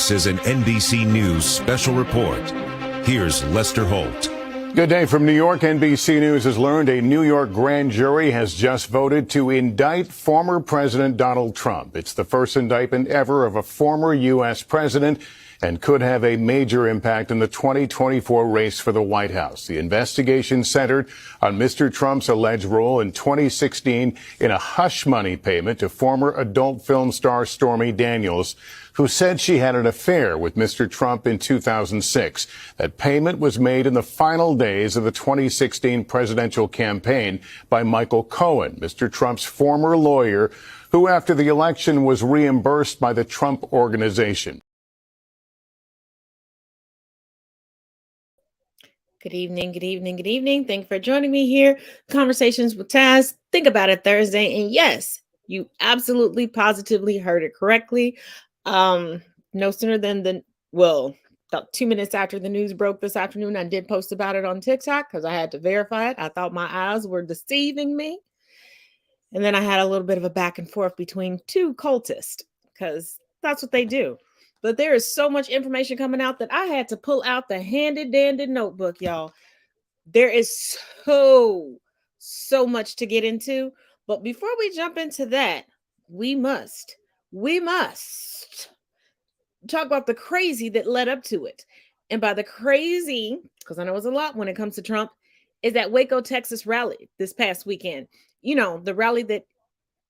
This is an NBC News special report. Here's Lester Holt. Good day from New York. NBC News has learned a New York grand jury has just voted to indict former President Donald Trump. It's the first indictment ever of a former U.S. president and could have a major impact in the 2024 race for the White House. The investigation centered on Mr. Trump's alleged role in 2016 in a hush money payment to former adult film star Stormy Daniels, who said she had an affair with Mr. Trump in 2006. That payment was made in the final days of the 2016 presidential campaign by Michael Cohen, Mr. Trump's former lawyer, who after the election was reimbursed by the Trump Organization. Good evening, good evening, good evening. Thank you for joining me here. Conversations with Taz. Think about it Thursday. And yes, you absolutely, positively heard it correctly. No sooner than about 2 minutes after the news broke this afternoon, I did post about it on TikTok because I had to verify it. I thought my eyes were deceiving me. And then I had a little bit of a back and forth between two cultists because that's what they do. But there is so much information coming out that I had to pull out the handy-dandy notebook, y'all. There is so much to get into. But before we jump into that, we must talk about the crazy that led up to it. And by the crazy, because I know it's a lot when it comes to Trump, is that Waco, Texas rally this past weekend. You know, the rally that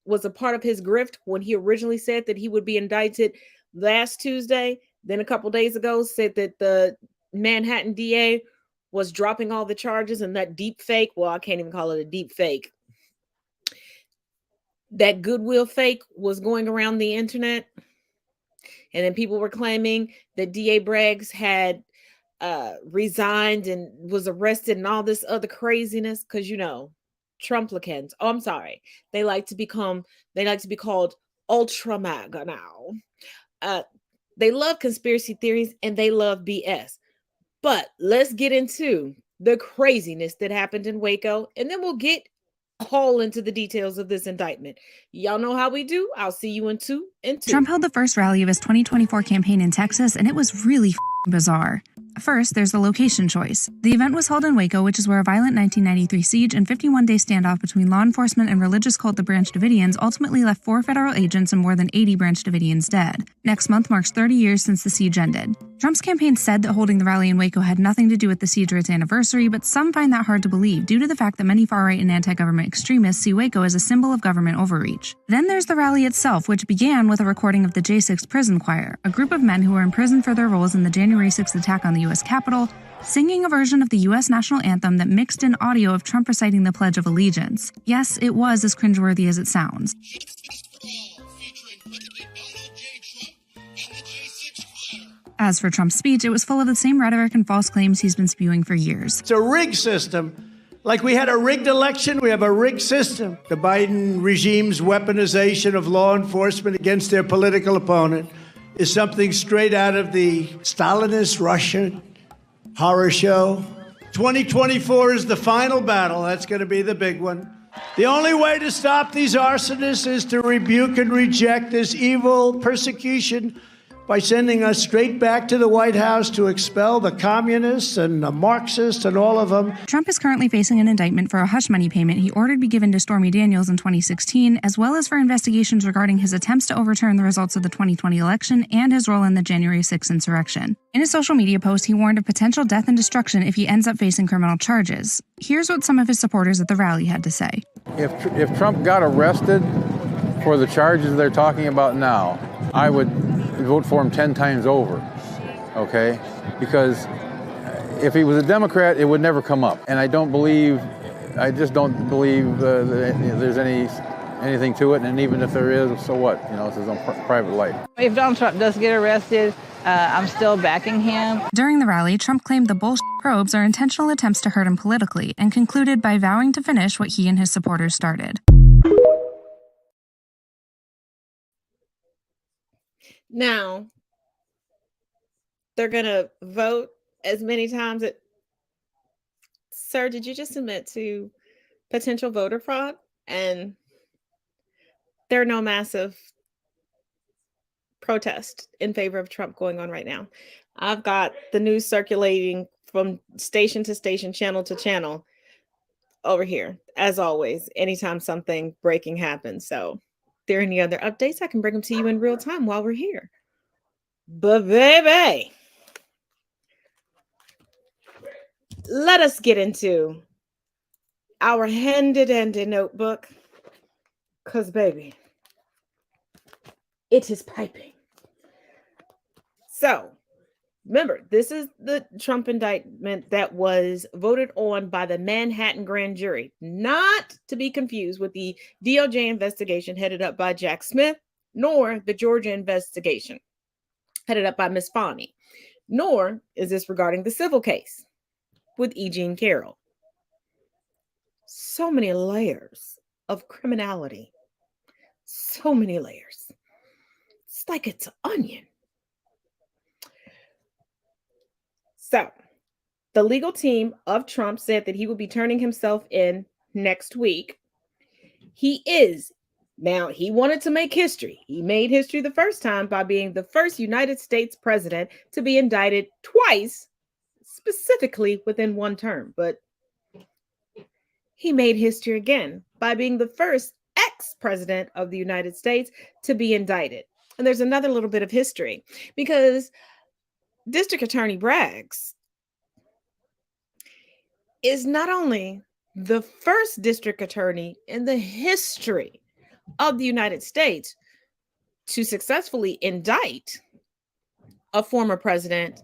was a part of his grift when he originally said that he would be indicted last Tuesday, then a couple days ago said that the Manhattan DA was dropping all the charges and that deep fake, well, I can't even call it a deep fake, that goodwill fake was going around the internet. And then people were claiming that DA Braggs had resigned and was arrested and all this other craziness because, you know, Trumplicans. Oh, I'm sorry. They like to be called ultra MAGA now. They love conspiracy theories and they love BS. But let's get into the craziness that happened in Waco, and then we'll get all into the details of this indictment. Y'all know how we do. I'll see you in two. Trump held the first rally of his 2024 campaign in Texas, and it was really bizarre. First, there's the location choice. The event was held in Waco, which is where a violent 1993 siege and 51-day standoff between law enforcement and religious cult the Branch Davidians ultimately left 4 federal agents and more than 80 Branch Davidians dead. Next month marks 30 years since the siege ended. Trump's campaign said that holding the rally in Waco had nothing to do with the siege or its anniversary, but some find that hard to believe due to the fact that many far-right and anti-government extremists see Waco as a symbol of government overreach. Then there's the rally itself, which began with a recording of the J6 Prison Choir, a group of men who were imprisoned for their roles in the January 6th attack on the U.S. Capitol, singing a version of the U.S. national anthem that mixed in audio of Trump reciting the Pledge of Allegiance. Yes, it was as cringeworthy as it sounds. As for Trump's speech, it was full of the same rhetoric and false claims he's been spewing for years. It's a rigged system. Like we had a rigged election, we have a rigged system. The Biden regime's weaponization of law enforcement against their political opponent is something straight out of the Stalinist Russian horror show. 2024 is the final battle. That's going to be the big one. The only way to stop these arsonists is to rebuke and reject this evil persecution by sending us straight back to the White House to expel the communists and the Marxists and all of them. Trump is currently facing an indictment for a hush money payment he ordered be given to Stormy Daniels in 2016, as well as for investigations regarding his attempts to overturn the results of the 2020 election and his role in the January 6th insurrection. In his social media post, he warned of potential death and destruction if he ends up facing criminal charges. Here's what some of his supporters at the rally had to say. If Trump got arrested for the charges they're talking about now, I would vote for him 10 times over, okay? Because if he was a Democrat, it would never come up. And I just don't believe there's anything to it. And even if there is, so what? You know, it's his own private life. If Donald Trump does get arrested, I'm still backing him. During the rally, Trump claimed the bullshit probes are intentional attempts to hurt him politically and concluded by vowing to finish what he and his supporters started. Now, they're going to vote as many times. Sir, did you just admit to potential voter fraud? And there are no massive protest in favor of Trump going on right now. I've got the news circulating from station to station, channel to channel over here, as always, anytime something breaking happens. So if there are any other updates, I can bring them to you in real time while we're here. But baby, let us get into our handy-dandy notebook, because baby, it is piping. So remember, this is the Trump indictment that was voted on by the Manhattan grand jury, not to be confused with the DOJ investigation headed up by Jack Smith, nor the Georgia investigation headed up by Ms. Fani, nor is this regarding the civil case with E. Jean Carroll. So many layers of criminality. So many layers. It's like it's an onion. So, the legal team of Trump said that he will be turning himself in next week. He is. Now, he wanted to make history. He made history the first time by being the first United States president to be indicted twice, specifically within one term. But he made history again by being the first ex-president of the United States to be indicted. And there's another little bit of history because District Attorney Braggs is not only the first district attorney in the history of the United States to successfully indict a former president,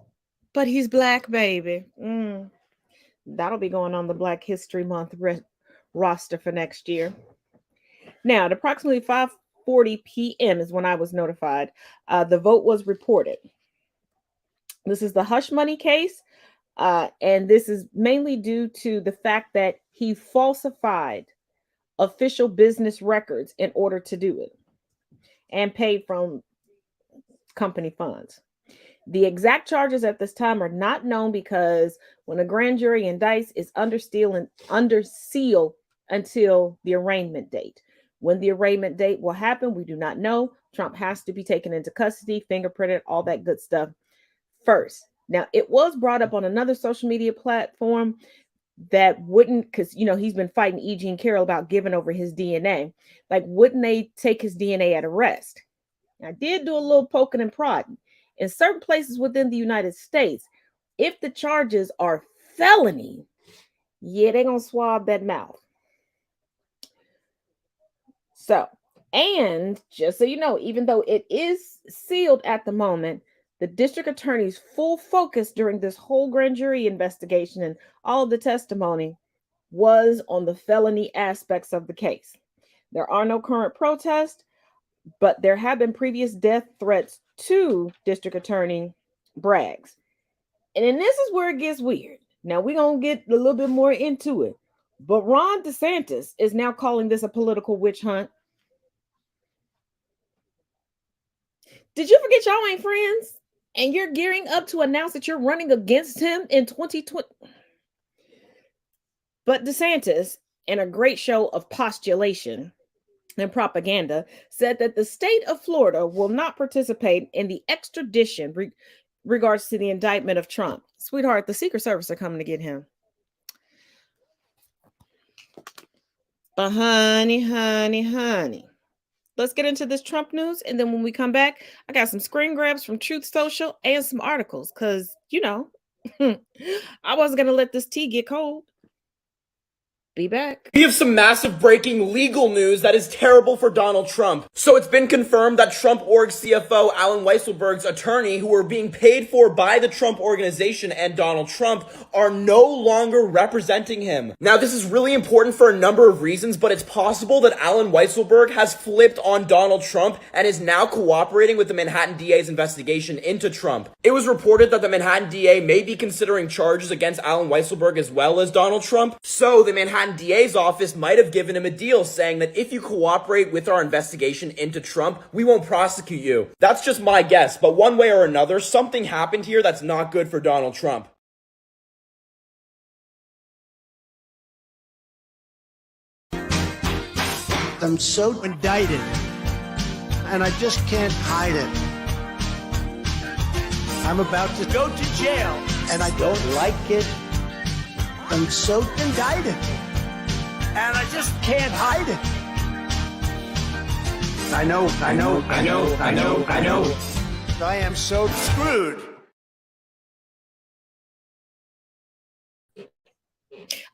but he's Black, baby. That'll be going on the Black History Month roster for next year. Now, at approximately 5:40 p.m. is when I was notified. The vote was reported. This is the hush money case, and this is mainly due to the fact that he falsified official business records in order to do it and paid from company funds. The exact charges at this time are not known because when a grand jury indicts, it's under seal until the arraignment date. When the arraignment date will happen, we do not know. Trump has to be taken into custody, fingerprinted, all that good stuff first. Now, it was brought up on another social media platform that wouldn't, because, he's been fighting E. Jean Carroll about giving over his DNA. Like, wouldn't they take his DNA at arrest? I did do a little poking and prodding. In certain places within the United States, if the charges are felony, they're going to swab that mouth. So, and just so you know, even though it is sealed at the moment, the district attorney's full focus during this whole grand jury investigation and all of the testimony was on the felony aspects of the case. There are no current protests, but there have been previous death threats to District Attorney Braggs. And then this is where it gets weird. Now, we're going to get a little bit more into it. But Ron DeSantis is now calling this a political witch hunt. Did you forget y'all ain't friends? And you're gearing up to announce that you're running against him in 2020. But DeSantis, in a great show of postulation and propaganda, said that the state of Florida will not participate in the extradition regards to the indictment of Trump. Sweetheart, the Secret Service are coming to get him. But honey. Let's get into this Trump news. And then when we come back, I got some screen grabs from Truth Social and some articles. Because, I wasn't going to let this tea get cold. Be back. We have some massive breaking legal news that is terrible for Donald Trump. So it's been confirmed that Trump Org CFO Alan Weisselberg's attorney, who were being paid for by the Trump Organization and Donald Trump, are no longer representing him. Now, this is really important for a number of reasons, but it's possible that Alan Weisselberg has flipped on Donald Trump and is now cooperating with the Manhattan DA's investigation into Trump. It was reported that the Manhattan DA may be considering charges against Alan Weisselberg as well as Donald Trump. So the Manhattan DA's office might have given him a deal saying that if you cooperate with our investigation into Trump, we won't prosecute you. That's just my guess, but one way or another, something happened here that's not good for Donald Trump. I'm so indicted, and I just can't hide it. I'm about to go to jail, and I don't like it. I'm so indicted, and I just can't hide it. I know. I am so screwed.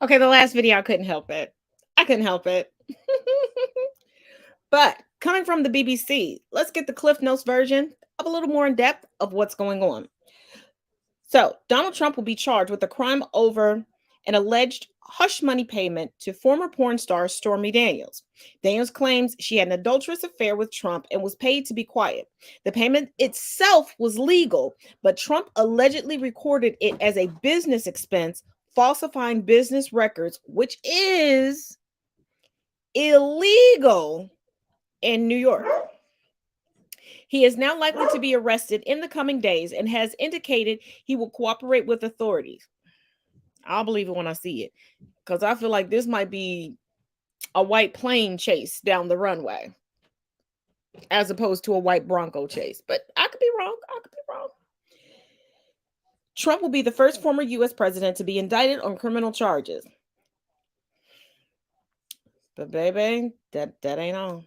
Okay, the last video, I couldn't help it. But coming from the BBC, let's get the Cliff Notes version of a little more in depth of what's going on. So, Donald Trump will be charged with a crime over an alleged hush money payment to former porn star Stormy Daniels. Daniels claims she had an adulterous affair with Trump and was paid to be quiet. The payment itself was legal, but Trump allegedly recorded it as a business expense, falsifying business records, which is illegal in New York. He is now likely to be arrested in the coming days and has indicated he will cooperate with authorities. I'll believe it when I see it, because I feel like this might be a white plane chase down the runway as opposed to a white Bronco chase. But I could be wrong. Trump will be the first former U.S. president to be indicted on criminal charges. But baby, that ain't all.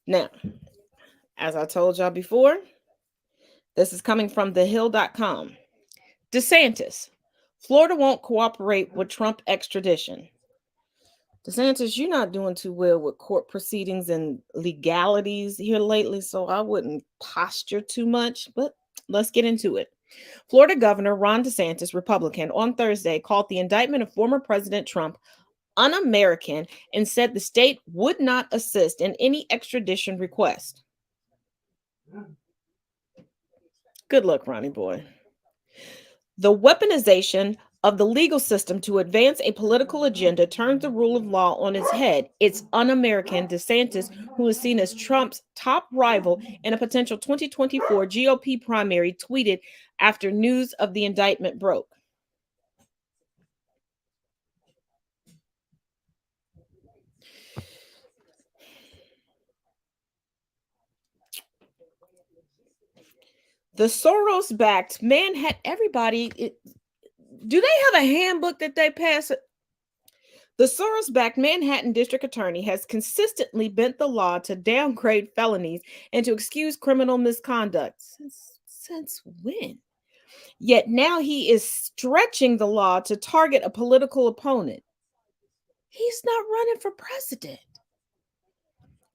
Now, as I told y'all before, this is coming from thehill.com. DeSantis, Florida won't cooperate with Trump extradition. DeSantis, you're not doing too well with court proceedings and legalities here lately, so I wouldn't posture too much, but let's get into it. Florida Governor Ron DeSantis, Republican, on Thursday called the indictment of former President Trump un-American and said the state would not assist in any extradition request. Good luck, Ronnie boy. The weaponization of the legal system to advance a political agenda turns the rule of law on its head. It's un-American, DeSantis, who is seen as Trump's top rival in a potential 2024 GOP primary, tweeted after news of the indictment broke. The Soros-backed Manhattan, everybody, do they have a handbook that they pass? The Soros-backed Manhattan District Attorney has consistently bent the law to downgrade felonies and to excuse criminal misconduct. Since when? Yet now he is stretching the law to target a political opponent. He's not running for president.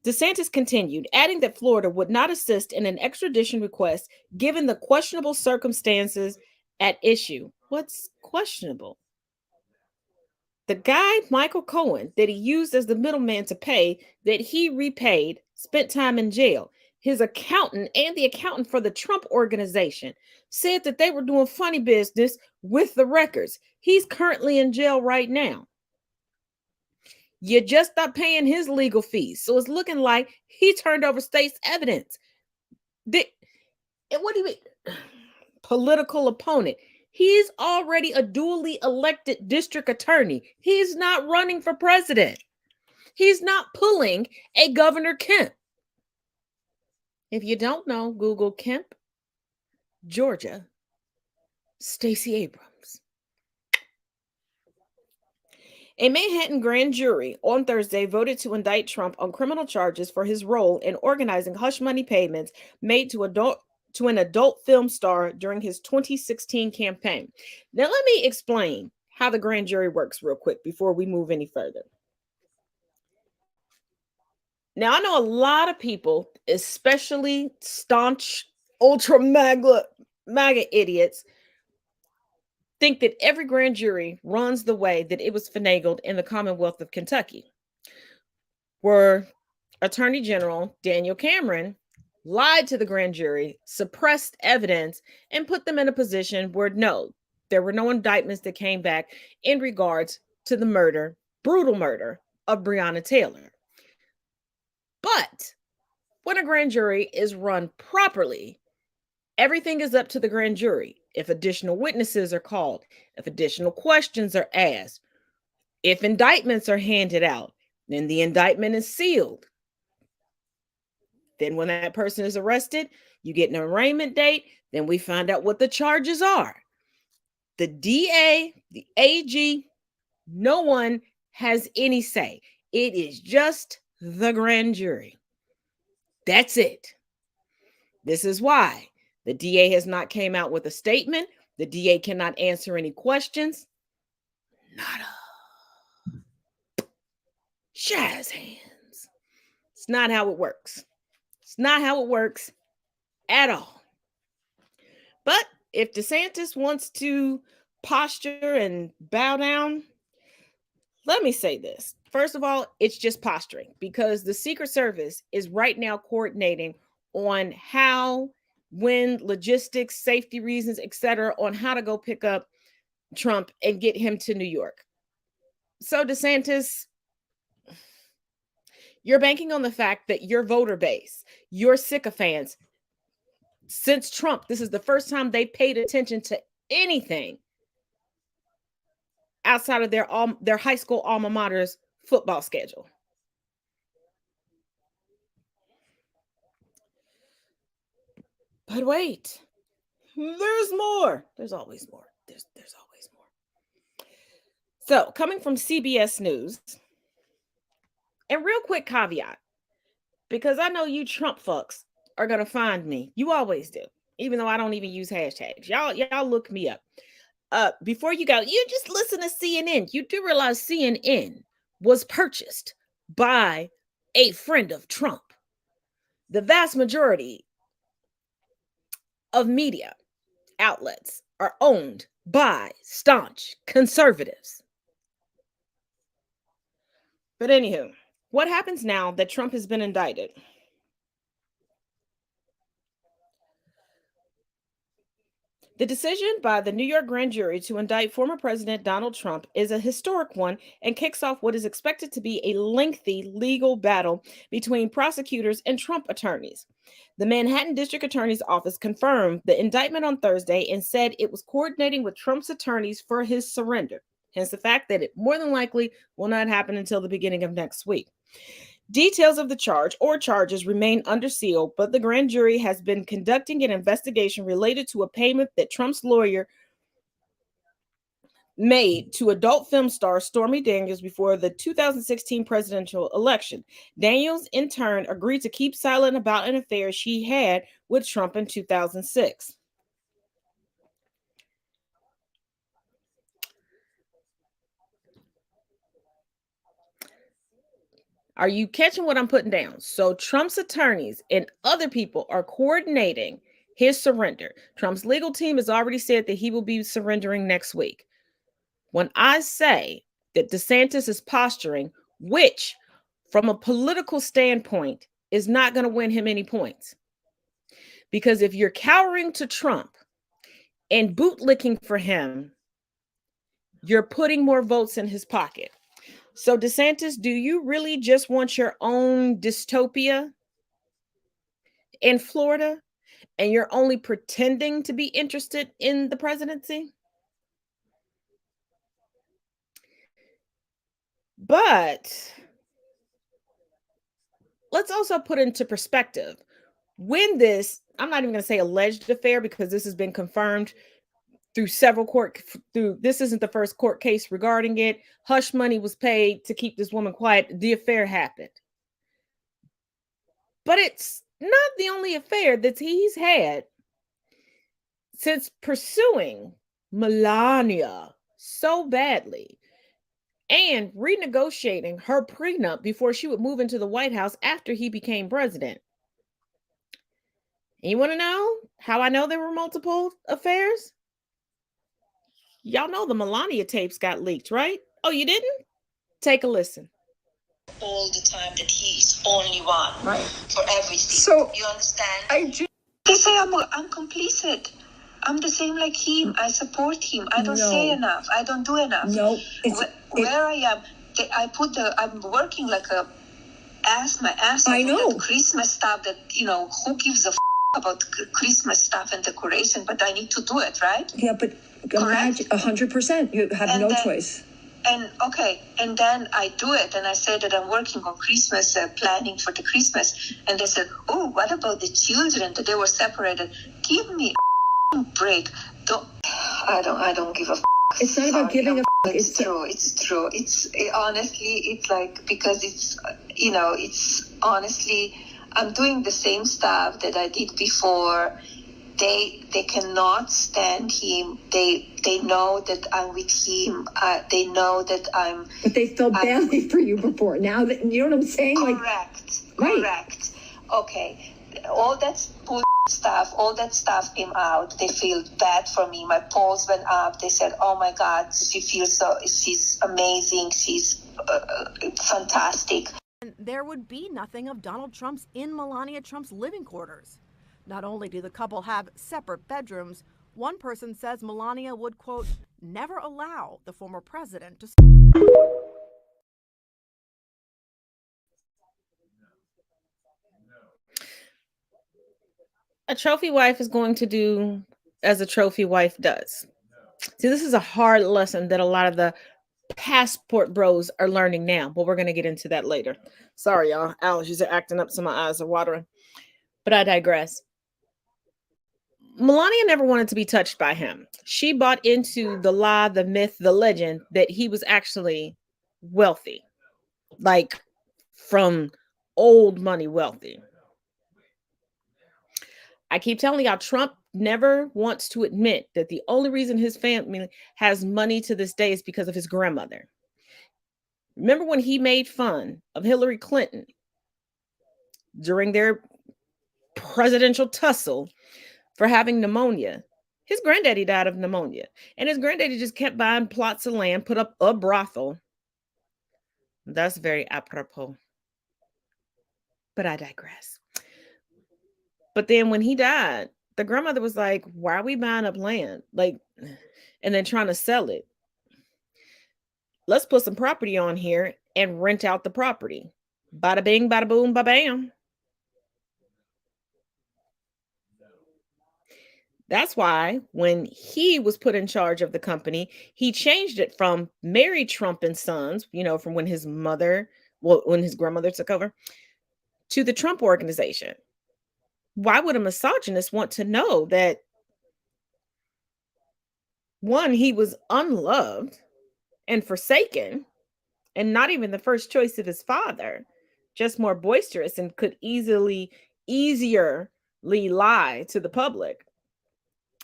DeSantis continued, adding that Florida would not assist in an extradition request given the questionable circumstances at issue. What's questionable? The guy, Michael Cohen, that he used as the middleman to pay, that he repaid, spent time in jail. His accountant and the accountant for the Trump organization said that they were doing funny business with the records. He's currently in jail right now. You just stopped paying his legal fees. So it's looking like he turned over state's evidence. And what do you mean? Political opponent. He's already a duly elected district attorney. He's not running for president. He's not pulling a Governor Kemp. If you don't know, Google Kemp, Georgia, Stacey Abrams. A Manhattan grand jury on Thursday voted to indict Trump on criminal charges for his role in organizing hush money payments made to an adult film star during his 2016 campaign. Now, let me explain how the grand jury works real quick before we move any further. Now, I know a lot of people, especially staunch ultra MAGA idiots, think that every grand jury runs the way that it was finagled in the Commonwealth of Kentucky, where Attorney General Daniel Cameron lied to the grand jury, suppressed evidence, and put them in a position where no, there were no indictments that came back in regards to the murder, brutal murder of Breonna Taylor. But when a grand jury is run properly, everything is up to the grand jury. If additional witnesses are called, if additional questions are asked, if indictments are handed out, then the indictment is sealed. Then when that person is arrested, you get an arraignment date. Then we find out what the charges are. The DA, the AG, no one has any say. It is just the grand jury. That's it. This is why the DA has not came out with a statement. The DA cannot answer any questions. Nada. Jazz hands. It's not how it works. It's not how it works at all. But if DeSantis wants to posture and bow down, let me say this. First of all, it's just posturing because the Secret Service is right now coordinating on how, when, logistics, safety reasons, etc., on how to go pick up Trump and get him to New York. So DeSantis, you're banking on the fact that your voter base, your sycophants, since Trump, this is the first time they paid attention to anything outside of their high school alma mater's football schedule. But wait, there's more. There's always more. There's always more. So, coming from CBS News, and real quick caveat, because I know you Trump fucks are going to find me. You always do, even though I don't even use hashtags. Y'all look me up. Before you go, you just listen to CNN. You do realize CNN was purchased by a friend of Trump. The vast majority of media outlets are owned by staunch conservatives. But anywho, what happens now that Trump has been indicted? The decision by the New York grand jury to indict former President Donald Trump is a historic one and kicks off what is expected to be a lengthy legal battle between prosecutors and Trump attorneys. The Manhattan District Attorney's Office confirmed the indictment on Thursday and said it was coordinating with Trump's attorneys for his surrender, hence the fact that it more than likely will not happen until the beginning of next week. Details of the charge or charges remain under seal, but the grand jury has been conducting an investigation related to a payment that Trump's lawyer made to adult film star Stormy Daniels before the 2016 presidential election. Daniels, in turn, agreed to keep silent about an affair she had with Trump in 2006. Are you catching what I'm putting down? So Trump's attorneys and other people are coordinating his surrender. Trump's legal team has already said that he will be surrendering next week. When I say that DeSantis is posturing, which from a political standpoint is not going to win him any points. Because if you're cowering to Trump and bootlicking for him, you're putting more votes in his pocket. So DeSantis, do you really just want your own dystopia in Florida and you're only pretending to be interested in the presidency? But let's also put into perspective when this, I'm not even going to say alleged affair because this has been confirmed through several this isn't the first court case regarding it. Hush money was paid to keep this woman quiet. The affair happened. But it's not the only affair that he's had since pursuing Melania so badly and renegotiating her prenup before she would move into the White House after he became president. And you want to know how I know there were multiple affairs? Y'all know the Melania tapes got leaked, right? Oh, you didn't? Take a listen. All the time that he's only one, right, for everything. So you understand? I do. They say I'm complicit. I'm the same like him. I support him. I don't say enough. I don't do enough. No, where I am, I'm working like a my ass. I know. That Christmas stuff. That who gives a about Christmas stuff and decoration? But I need to do it, right? Yeah, but imagine 100%. You have no choice. And okay, and then I do it, and I say that I'm working on Christmas, planning for the Christmas, and they said, "Oh, what about the children that they were separated?" Give me a break. I don't give a. It's not about giving a. It's true. It's true. Honestly, it's like, because it's it's honestly, I'm doing the same stuff that I did before. They cannot stand him. They know that I'm with him. They know that I'm. But they felt badly for you before. Now that you know what I'm saying, correct, like correct. Okay, all that stuff, all that stuff came out. They feel bad for me. My polls went up. They said, "Oh my God, she's amazing. She's fantastic." There would be nothing of Donald Trump's in Melania Trump's living quarters. Not only do the couple have separate bedrooms, one person says Melania would, quote, never allow the former president to. A trophy wife is going to do as a trophy wife does. See, this is a hard lesson that a lot of the passport bros are learning now, but we're going to get into that later. Sorry, y'all. Allergies are acting up, so my eyes are watering. But I digress. Melania never wanted to be touched by him. She bought into the lie, the myth, the legend that he was actually wealthy, like from old money wealthy. I keep telling y'all, Trump never wants to admit that the only reason his family has money to this day is because of his grandmother. Remember when he made fun of Hillary Clinton during their presidential tussle for having pneumonia? His granddaddy died of pneumonia, and his granddaddy just kept buying plots of land, put up a brothel. That's very apropos. But I digress. But then when he died, the grandmother was like, why are we buying up land? Like, and then trying to sell it. Let's put some property on here and rent out the property. Bada bing, bada boom, ba bam. That's why when he was put in charge of the company, he changed it from Mary Trump and Sons, from when his grandmother took over, to the Trump Organization. Why would a misogynist want to know that, one, he was unloved and forsaken and not even the first choice of his father, just more boisterous and could easily lie to the public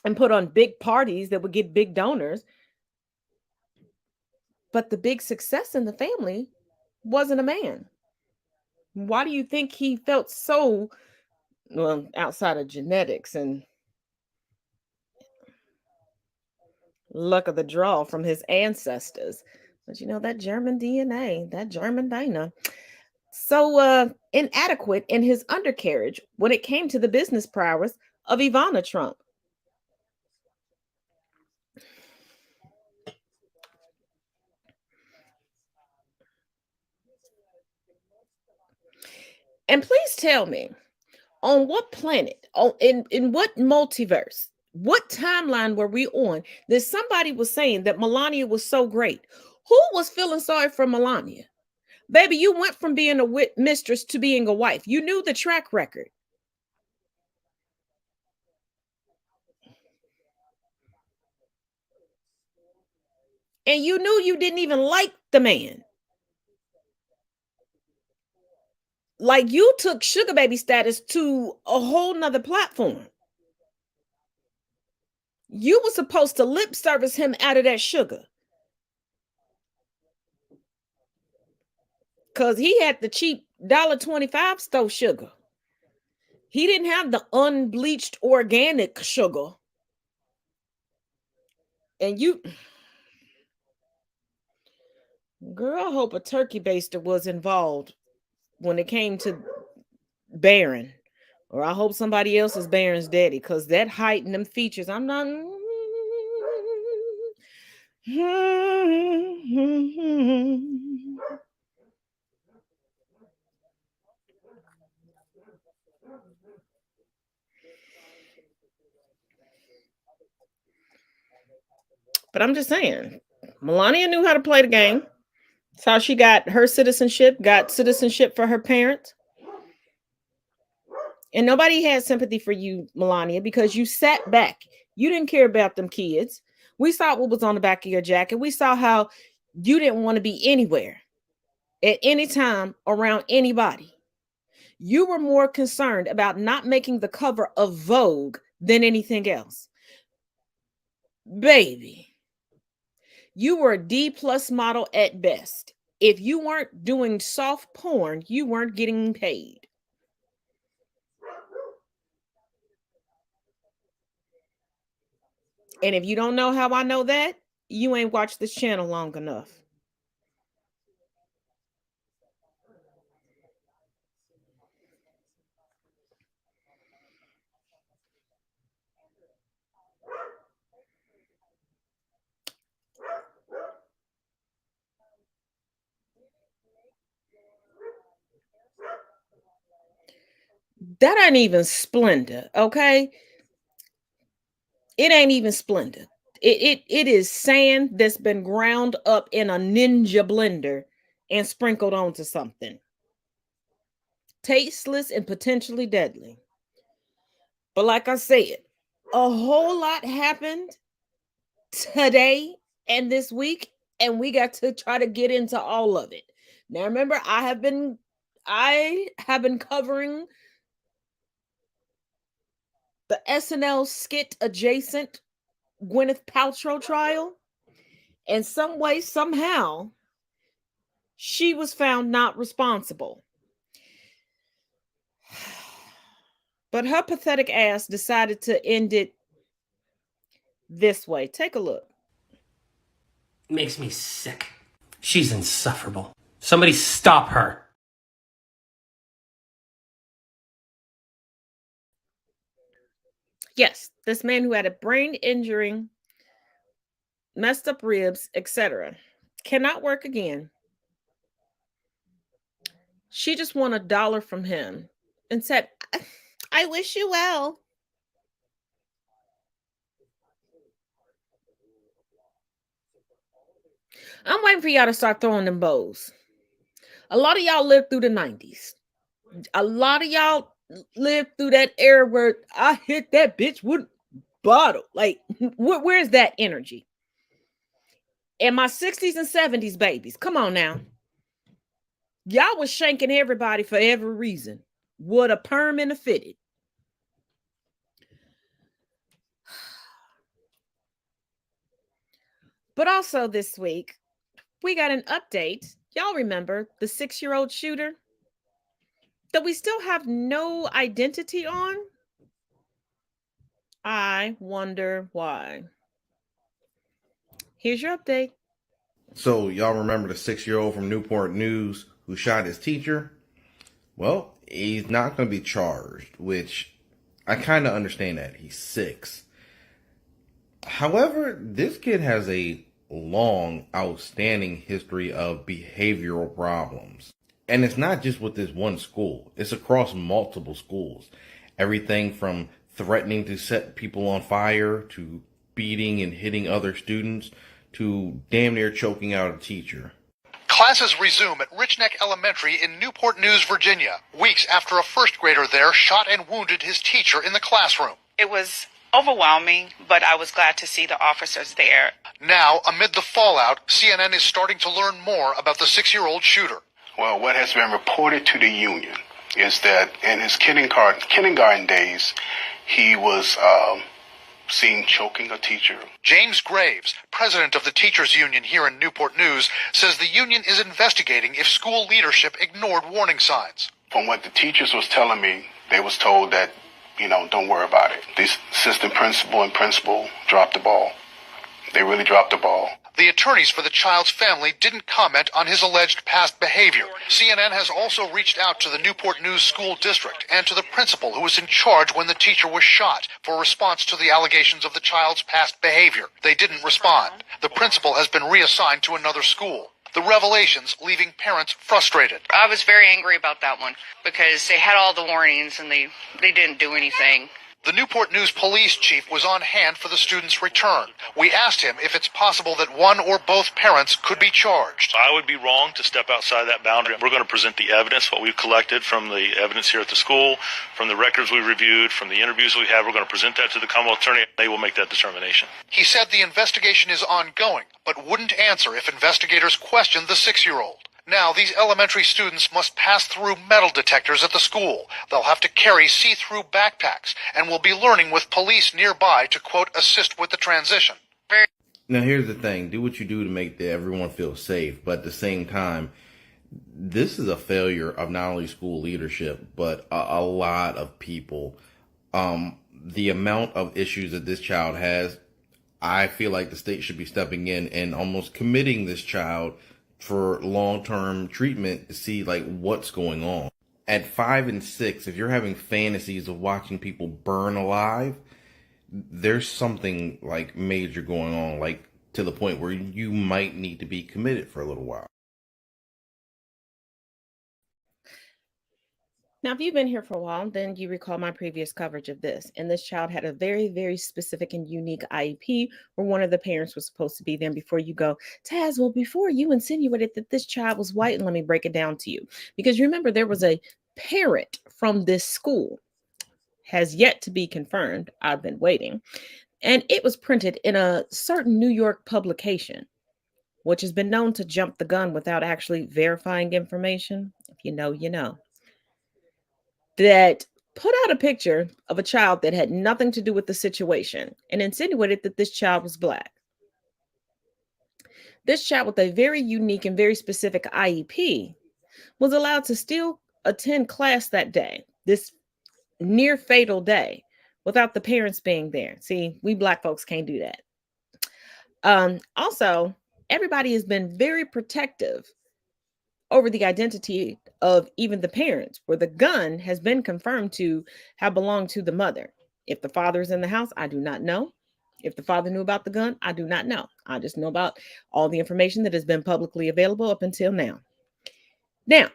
and put on big parties that would get big donors. But the big success in the family wasn't a man. Why do you think he felt so, well, outside of genetics and luck of the draw from his ancestors, but that German DNA, that German Dana, so inadequate in his undercarriage when it came to the business prowess of Ivana Trump? And please tell me, on what planet, in what multiverse, what timeline were we on that somebody was saying that Melania was so great? Who was feeling sorry for Melania? Baby, you went from being a mistress to being a wife. You knew the track record. And you knew you didn't even like the man. Like, you took sugar baby status to a whole nother platform. You were supposed to lip service him out of that sugar. Because he had the cheap $1.25 store sugar. He didn't have the unbleached organic sugar. And girl, I hope a turkey baster was involved when it came to Barron. Or I hope somebody else is Barron's daddy, because that height and them features, I'm not. But I'm just saying, Melania knew how to play the game. That's how she got her citizenship, got citizenship for her parents. And nobody had sympathy for you, Melania, because you sat back. You didn't care about them kids. We saw what was on the back of your jacket. We saw how you didn't want to be anywhere at any time around anybody. You were more concerned about not making the cover of Vogue than anything else. Baby, you were a D+ model at best. If you weren't doing soft porn, you weren't getting paid. And if you don't know how I know that, you ain't watched this channel long enough. That ain't even splendor, okay? It ain't even splendor. It is sand that's been ground up in a ninja blender and sprinkled onto something. Tasteless and potentially deadly. But like I said, a whole lot happened today and this week, and we got to try to get into all of it. Now remember, I have been covering the SNL skit adjacent Gwyneth Paltrow trial, and some way, somehow, she was found not responsible. But her pathetic ass decided to end it this way. Take a look. Makes me sick. She's insufferable. Somebody stop her. Yes, this man who had a brain injury, messed up ribs, etc., cannot work again. She just won $1 from him and said, I wish you well. I'm waiting for y'all to start throwing them bows. A lot of y'all lived through the 90s. A lot of y'all lived through that era where I hit that bitch with a bottle. Like, where's that energy? And my 60s and 70s babies, come on now. Y'all was shanking everybody for every reason. With a perm and a fitted. But also this week, we got an update. Y'all remember the 6-year-old shooter that we still have no identity on? I wonder why. Here's your update. So y'all remember the 6-year-old from Newport News who shot his teacher? Well, he's not going to be charged, which I kind of understand that. He's 6. However, this kid has a long, outstanding history of behavioral problems. And it's not just with this one school. It's across multiple schools. Everything from threatening to set people on fire, to beating and hitting other students, to damn near choking out a teacher. Classes resume at Rich Neck Elementary in Newport News, Virginia, weeks after a first grader there shot and wounded his teacher in the classroom. It was overwhelming, but I was glad to see the officers there. Now, amid the fallout, CNN is starting to learn more about the 6-year-old shooter. Well, what has been reported to the union is that in his kindergarten days, he was seen choking a teacher. James Graves, president of the teachers union here in Newport News, says the union is investigating if school leadership ignored warning signs. From what the teachers was telling me, they was told that, don't worry about it. The assistant principal and principal dropped the ball. They really dropped the ball. The attorneys for the child's family didn't comment on his alleged past behavior. CNN has also reached out to the Newport News School District and to the principal who was in charge when the teacher was shot for a response to the allegations of the child's past behavior. They didn't respond. The principal has been reassigned to another school. The revelations leaving parents frustrated. I was very angry about that one because they had all the warnings and they didn't do anything. The Newport News police chief was on hand for the student's return. We asked him if it's possible that one or both parents could be charged. I would be wrong to step outside that boundary. We're going to present the evidence, what we've collected from the evidence here at the school, from the records we reviewed, from the interviews we have. We're going to present that to the Commonwealth Attorney. They will make that determination. He said the investigation is ongoing, but wouldn't answer if investigators questioned the 6-year-old. Now, these elementary students must pass through metal detectors at the school. They'll have to carry see-through backpacks and will be learning with police nearby to, quote, assist with the transition. Now, here's the thing. Do what you do to make everyone feel safe. But at the same time, this is a failure of not only school leadership, but a lot of people. The amount of issues that this child has, I feel like the state should be stepping in and almost committing this child for long-term treatment to see like what's going on. At 5 and 6, if you're having fantasies of watching people burn alive, there's something like major going on, like to the point where you might need to be committed for a little while. Now, if you've been here for a while, then you recall my previous coverage of this. And this child had a very, very specific and unique IEP where one of the parents was supposed to be there. Before you go, Taz, well, before you insinuated that this child was white, and let me break it down to you. Because remember, there was a parent from this school, has yet to be confirmed. I've been waiting. And it was printed in a certain New York publication, which has been known to jump the gun without actually verifying information. If you know, you know. That put out a picture of a child that had nothing to do with the situation and insinuated that this child was Black. This child with a very unique and very specific IEP was allowed to still attend class that day, this near fatal day, without the parents being there. See, we Black folks can't do that. Also, everybody has been very protective over the identity of even the parents, where the gun has been confirmed to have belonged to the mother. If the father is in the house, I do not know. If the father knew about the gun, I do not know. I just know about all the information that has been publicly available up until now. Now,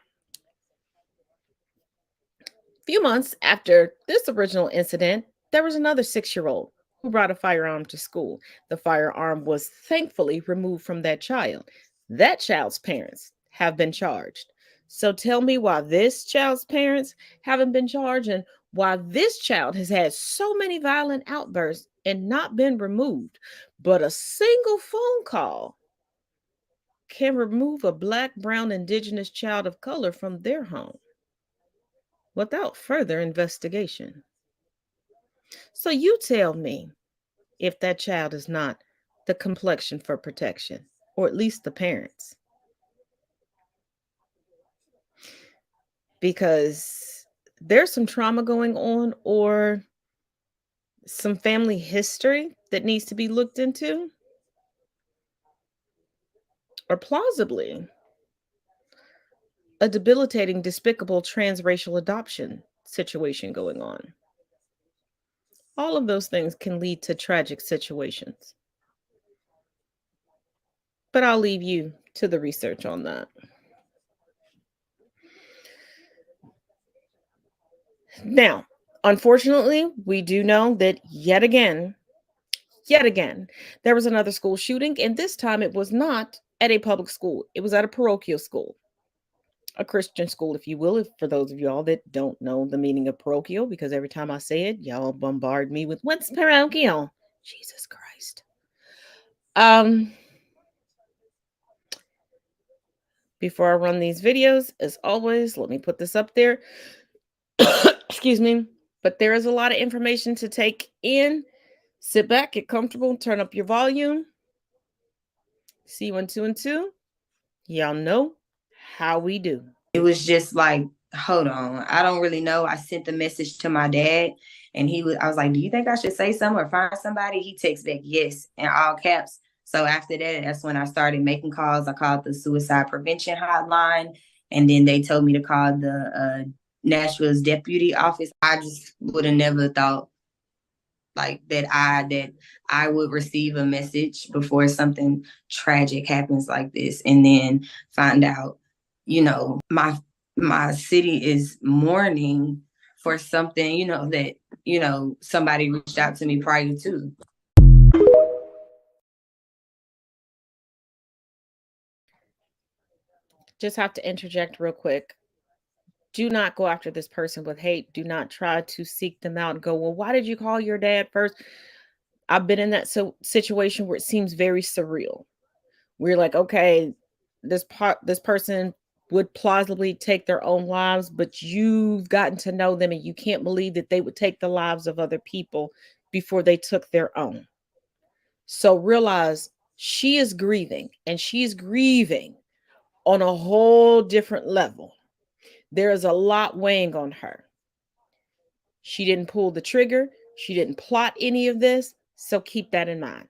a few months after this original incident, there was another 6-year-old who brought a firearm to school. The firearm was thankfully removed from that child. That child's parents have been charged. So tell me why this child's parents haven't been charged and why this child has had so many violent outbursts and not been removed. But a single phone call can remove a Black, brown, indigenous child of color from their home without further investigation. So you tell me if that child is not the complexion for protection, or at least the parents. Because there's some trauma going on or some family history that needs to be looked into, or plausibly a debilitating, despicable transracial adoption situation going on. All of those things can lead to tragic situations. But I'll leave you to the research on that. Now, unfortunately, we do know that yet again, there was another school shooting, and this time it was not at a public school. It was at a parochial school, a Christian school, if you will, for those of y'all that don't know the meaning of parochial, because every time I say it, y'all bombard me with, what's parochial? Jesus Christ. Before I run these videos, as always, let me put this up there. Excuse me, but there is a lot of information to take in. Sit back, get comfortable, turn up your volume. See 1, 2, and 2. Y'all know how we do. It was just like, hold on, I don't really know. I sent the message to my dad, and I was like, do you think I should say something or find somebody? He texted back, yes, in all caps. So after that, that's when I started making calls. I called the suicide prevention hotline, and then they told me to call the Nashville's deputy office. I just would have never thought like that I would receive a message before something tragic happens like this, and then find out, my city is mourning for something, that, somebody reached out to me prior to. Just have to interject real quick. Do not go after this person with hate. Do not try to seek them out and go, well, why did you call your dad first? I've been in that situation where it seems very surreal. We're like, okay, this person would plausibly take their own lives, but you've gotten to know them and you can't believe that they would take the lives of other people before they took their own. So realize she is grieving, and she's grieving on a whole different level. There is a lot weighing on her. She didn't pull the trigger. She didn't plot any of this. So keep that in mind.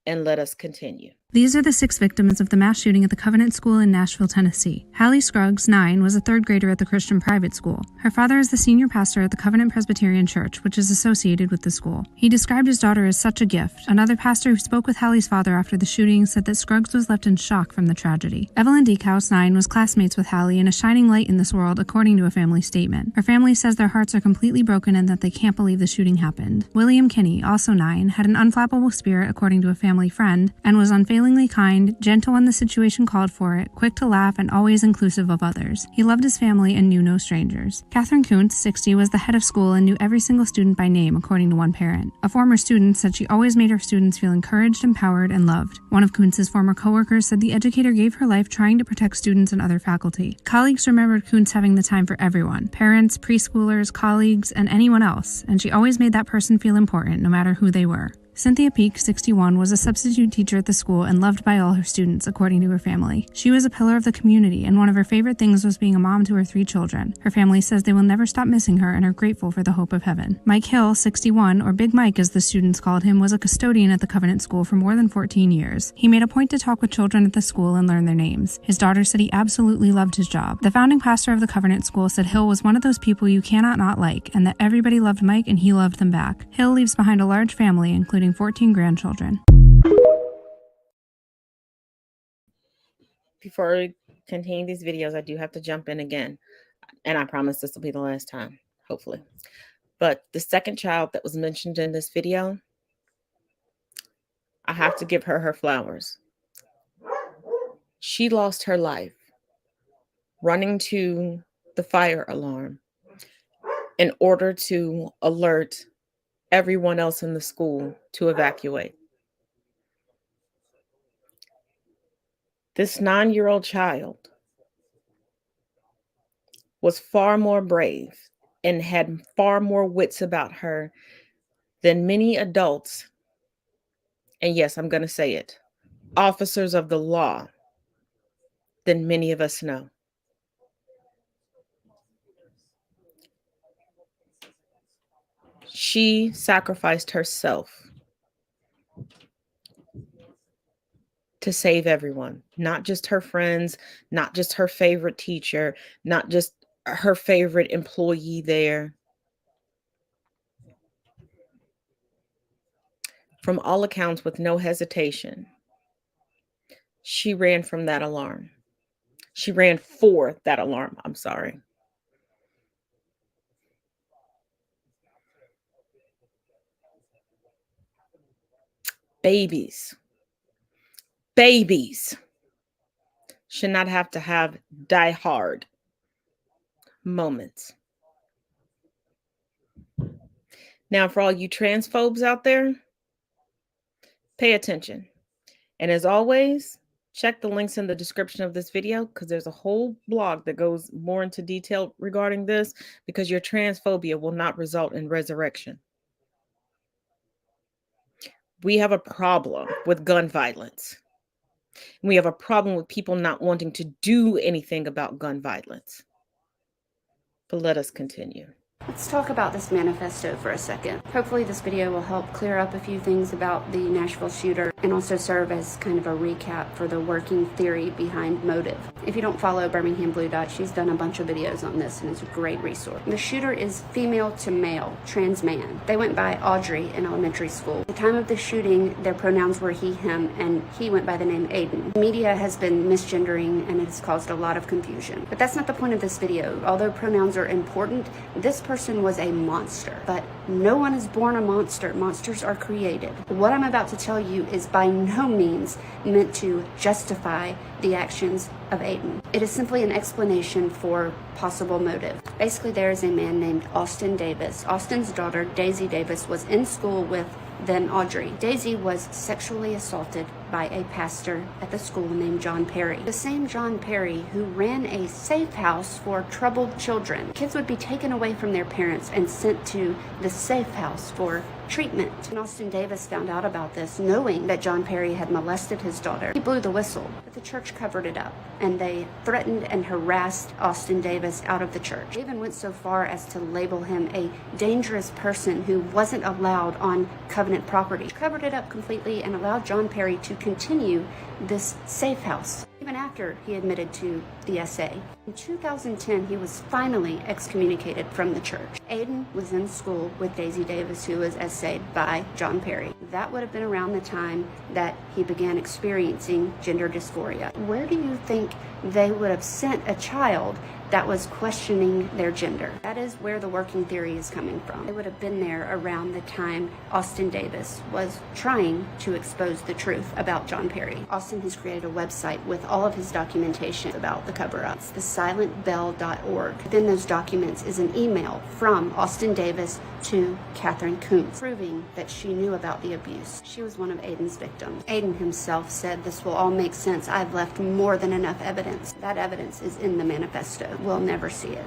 And let us continue. These are the 6 victims of the mass shooting at the Covenant School in Nashville, Tennessee. Hallie Scruggs, 9, was a 3rd grader at the Christian private school. Her father is the senior pastor at the Covenant Presbyterian Church, which is associated with the school. He described his daughter as such a gift. Another pastor who spoke with Hallie's father after the shooting said that Scruggs was left in shock from the tragedy. Evelyn Deekhouse, 9, was classmates with Hallie and a shining light in this world, according to a family statement. Her family says their hearts are completely broken and that they can't believe the shooting happened. William Kinney, also 9, had an unflappable spirit, according to a family friend, and was unfailingly kind, gentle when the situation called for it, quick to laugh, and always inclusive of others. He loved his family and knew no strangers. Catherine Kuntz, 60, was the head of school and knew every single student by name, according to one parent. A former student said she always made her students feel encouraged, empowered, and loved. One of Kuntz's former coworkers said the educator gave her life trying to protect students and other faculty. Colleagues remembered Kuntz having the time for everyone, parents, preschoolers, colleagues, and anyone else, and she always made that person feel important, no matter who they were. Cynthia Peak, 61, was a substitute teacher at the school and loved by all her students, according to her family. She was a pillar of the community, and one of her favorite things was being a mom to her 3 children. Her family says they will never stop missing her and are grateful for the hope of heaven. Mike Hill, 61, or Big Mike as the students called him, was a custodian at the Covenant School for more than 14 years. He made a point to talk with children at the school and learn their names. His daughter said he absolutely loved his job. The founding pastor of the Covenant School said Hill was one of those people you cannot not like, and that everybody loved Mike and he loved them back. Hill leaves behind a large family, including 14 grandchildren. Before we continue these videos, I do have to jump in again, and I promise this will be the last time, hopefully. But the second child that was mentioned in this video, I have to give her her flowers. She lost her life running to the fire alarm in order to alert everyone else in the school to evacuate. This 9-year-old child was far more brave and had far more wits about her than many adults, and yes, I'm going to say it, officers of the law, than many of us know. She sacrificed herself to save everyone, not just her friends, not just her favorite teacher, not just her favorite employee there. From all accounts, with no hesitation, she ran from that alarm. She ran for that alarm. I'm sorry. Babies should not have to have die-hard moments. Now, for all you transphobes out there, pay attention. And as always, check the links in the description of this video, because there's a whole blog that goes more into detail regarding this, because your transphobia will not result in resurrection. We have a problem with gun violence. We have a problem with people not wanting to do anything about gun violence. But let us continue. Let's talk about this manifesto for a second. Hopefully this video will help clear up a few things about the Nashville shooter and also serve as kind of a recap for the working theory behind motive. If you don't follow Birmingham Blue Dot, she's done a bunch of videos on this and it's a great resource. The shooter is female to male, trans man. They went by Audrey in elementary school. At the time of the shooting, their pronouns were he, him, and he went by the name Aiden. The media has been misgendering and it's caused a lot of confusion. But that's not the point of this video. Although pronouns are important, this person was a monster. But no one is born a monster. Monsters are created. What I'm about to tell you is by no means meant to justify the actions of Aiden. It is simply an explanation for possible motive. Basically, there is a man named Austin Davis. Austin's daughter, Daisy Davis, was in school with then Audrey. Daisy was sexually assaulted by a pastor at the school named John Perry. The same John Perry who ran a safe house for troubled children. Kids would be taken away from their parents and sent to the safe house for treatment. And Austin Davis found out about this, knowing that John Perry had molested his daughter. He blew the whistle, but the church covered it up, and they threatened and harassed Austin Davis out of the church. They even went so far as to label him a dangerous person who wasn't allowed on covenant property. Covered it up completely and allowed John Perry to continue this safe house, even after he admitted to the SA. In 2010, he was finally excommunicated from the church. Aiden was in school with Daisy Davis, who was SA'd by John Perry. That would have been around the time that he began experiencing gender dysphoria. Where do you think they would have sent a child that was questioning their gender? That is where the working theory is coming from. They would have been there around the time Austin Davis was trying to expose the truth about John Perry. Austin has created a website with all of his documentation about the cover-up. It's thesilentbell.org. Within those documents is an email from Austin Davis to Catherine Kuntz, proving that she knew about the abuse. She was one of Aiden's victims. Aiden himself said, "This will all make sense. I've left more than enough evidence." That evidence is in the manifesto. We'll never see it.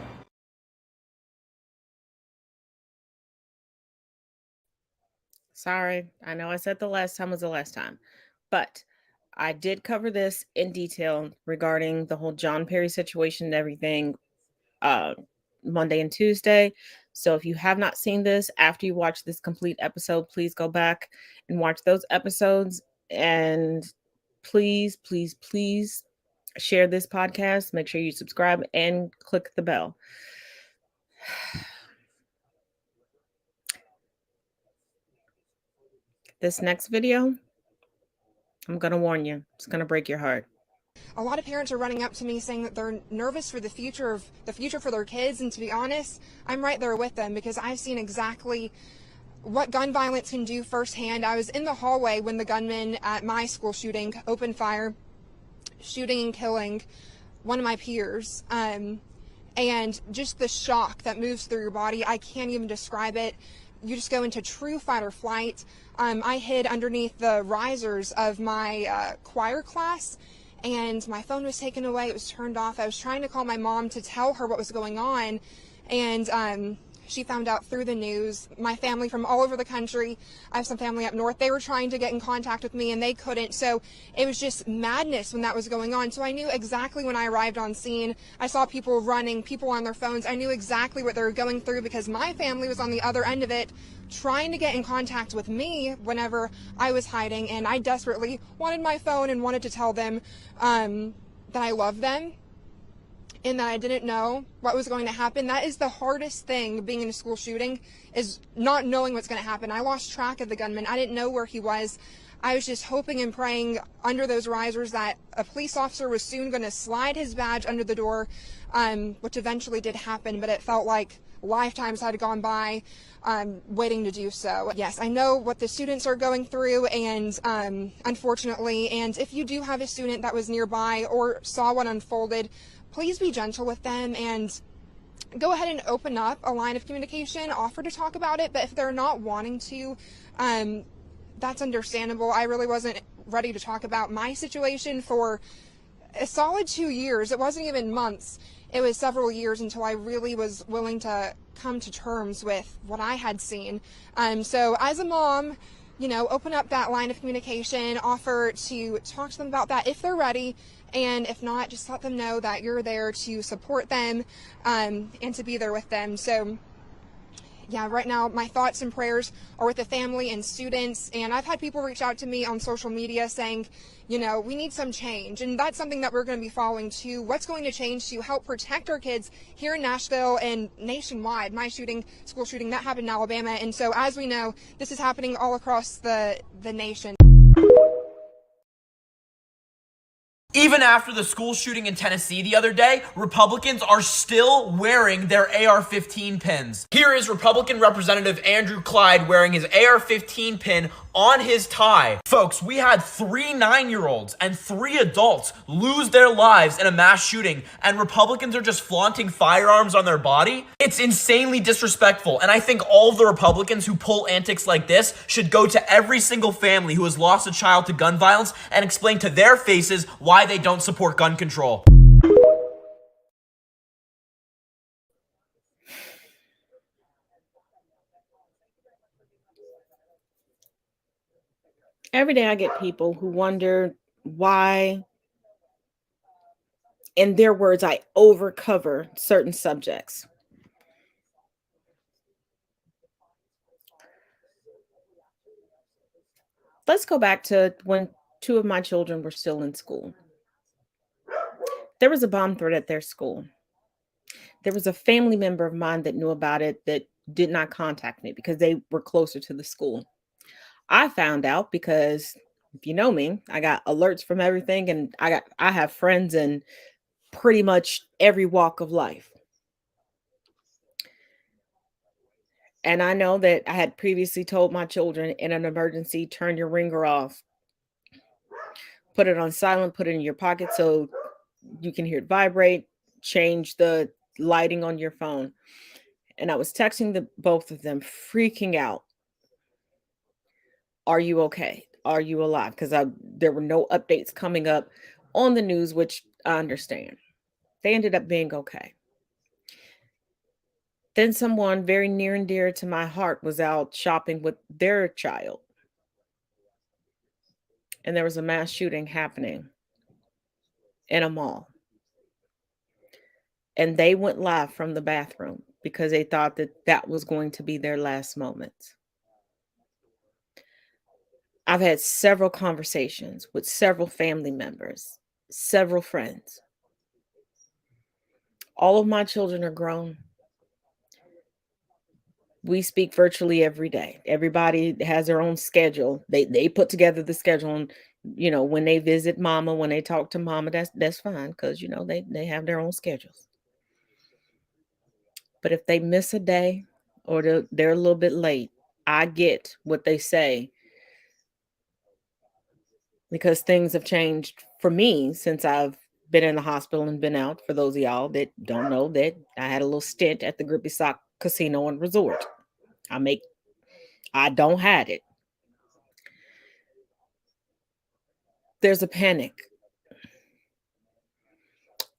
Sorry, I know I said the last time was the last time, but I did cover this in detail regarding the whole John Perry situation and everything Monday and Tuesday. So if you have not seen this after you watch this complete episode, please go back and watch those episodes. And please, please, please share this podcast. Make sure you subscribe and click the bell. This next video, I'm going to warn you, it's going to break your heart. A lot of parents are running up to me saying that they're nervous for the future for their kids, and to be honest, I'm right there with them because I've seen exactly what gun violence can do firsthand. I was in the hallway when the gunman at my school shooting opened fire, shooting and killing one of my peers, and just the shock that moves through your body, I can't even describe it. You just go into true fight or flight. I hid underneath the risers of my choir class, and my phone was taken away. It was turned off. I was trying to call my mom to tell her what was going on, and she found out through the news. My family from all over the country, I have some family up north, they were trying to get in contact with me and they couldn't. So it was just madness when that was going on. So I knew exactly when I arrived on scene. I saw people running, people on their phones. I knew exactly what they were going through because my family was on the other end of it, trying to get in contact with me whenever I was hiding. And I desperately wanted my phone and wanted to tell them that I love them, and that I didn't know what was going to happen. That is the hardest thing being in a school shooting, is not knowing what's going to happen. I lost track of the gunman. I didn't know where he was. I was just hoping and praying under those risers that a police officer was soon going to slide his badge under the door, which eventually did happen, but it felt like lifetimes had gone by waiting to do so. Yes, I know what the students are going through, and unfortunately, and if you do have a student that was nearby or saw what unfolded, please be gentle with them and go ahead and open up a line of communication, offer to talk about it. But if they're not wanting to, that's understandable. I really wasn't ready to talk about my situation for a solid 2 years. It wasn't even months. It was several years until I really was willing to come to terms with what I had seen. So as a mom, open up that line of communication, offer to talk to them about that if they're ready. And if not, just let them know that you're there to support them and to be there with them. So yeah, right now my thoughts and prayers are with the family and students. And I've had people reach out to me on social media saying, you know, we need some change. And that's something that we're going to be following too. What's going to change to help protect our kids here in Nashville and nationwide? My school shooting, that happened in Alabama. And so as we know, this is happening all across the nation. Even after the school shooting in Tennessee the other day, Republicans are still wearing their AR-15 pins. Here is Republican Representative Andrew Clyde wearing his AR-15 pin on his tie. Folks, we had 3 9-year-olds and 3 adults lose their lives in a mass shooting, and Republicans are just flaunting firearms on their body. It's insanely disrespectful, and I think all of the Republicans who pull antics like this should go to every single family who has lost a child to gun violence and explain to their faces why they don't support gun control. Every day I get people who wonder why, in their words, I overcover certain subjects. Let's go back to when 2 of my children were still in school. There was a bomb threat at their school. There was a family member of mine that knew about it that did not contact me because they were closer to the school. I found out because, if you know me, I got alerts from everything, and I have friends in pretty much every walk of life. And I know that I had previously told my children, in an emergency, turn your ringer off, put it on silent, put it in your pocket so you can hear it vibrate, change the lighting on your phone. And I was texting both of them, freaking out. Are you okay? Are you alive? Because there were no updates coming up on the news, which I understand. They ended up being okay. Then someone very near and dear to my heart was out shopping with their child. And there was a mass shooting happening in a mall. And they went live from the bathroom because they thought that that was going to be their last moments. I've had several conversations with several family members, several friends. All of my children are grown. We speak virtually every day. Everybody has their own schedule. They put together the schedule, and you know, when they visit mama, when they talk to mama, that's fine, because you know they have their own schedules. But if they miss a day or they're a little bit late, I get what they say, because things have changed for me since I've been in the hospital and been out. For those of y'all that don't know, that I had a little stint at the Grippy Sock Casino and Resort. I don't hide it. There's a panic.